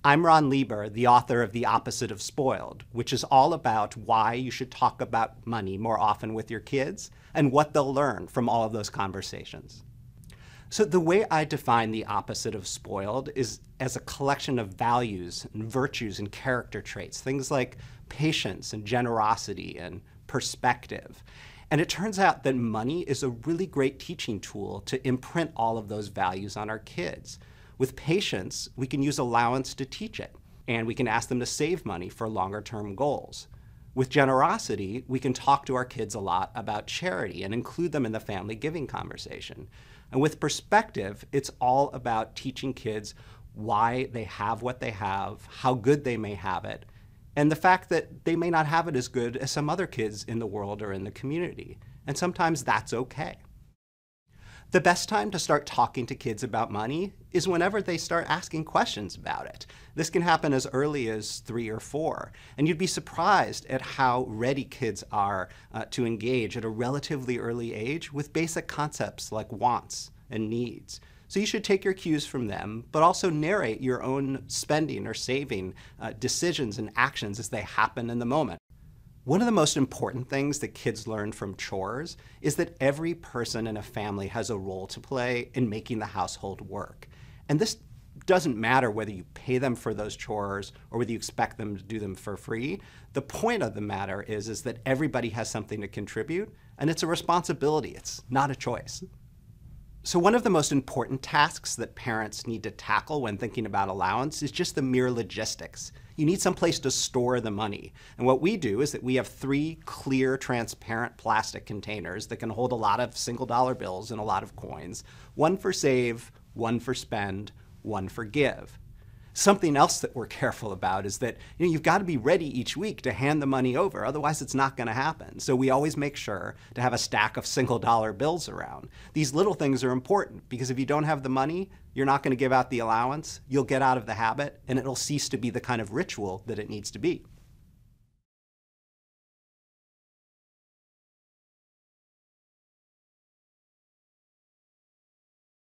I'm Ron Lieber, the author of The Opposite of Spoiled, which is all about why you should talk about money more often with your kids and what they'll learn from all of those conversations. So the way I define the opposite of spoiled is as a collection of values and virtues and character traits, things like patience and generosity and perspective. And it turns out that money is a really great teaching tool to imprint all of those values on our kids. With patience, we can use allowance to teach it, and we can ask them to save money for longer-term goals. With generosity, we can talk to our kids a lot about charity and include them in the family giving conversation. And with perspective, it's all about teaching kids why they have what they have, how good they may have it, and the fact that they may not have it as good as some other kids in the world or in the community. And sometimes that's okay. The best time to start talking to kids about money is whenever they start asking questions about it. This can happen as early as 3 or 4, and you'd be surprised at how ready kids are to engage at a relatively early age with basic concepts like wants and needs. So you should take your cues from them, but also narrate your own spending or saving decisions and actions as they happen in the moment. One of the most important things that kids learn from chores is that every person in a family has a role to play in making the household work. And this doesn't matter whether you pay them for those chores or whether you expect them to do them for free. The point of the matter is that everybody has something to contribute, and it's a responsibility. It's not a choice. So one of the most important tasks that parents need to tackle when thinking about allowance is just the mere logistics. You need some place to store the money. And what we do is that we have 3 clear, transparent plastic containers that can hold a lot of single-dollar bills and a lot of coins. One for save, one for spend, one for give. Something else that we're careful about is that you've got to be ready each week to hand the money over, otherwise it's not going to happen. So we always make sure to have a stack of single-dollar bills around. These little things are important because if you don't have the money, you're not going to give out the allowance, you'll get out of the habit, and it'll cease to be the kind of ritual that it needs to be.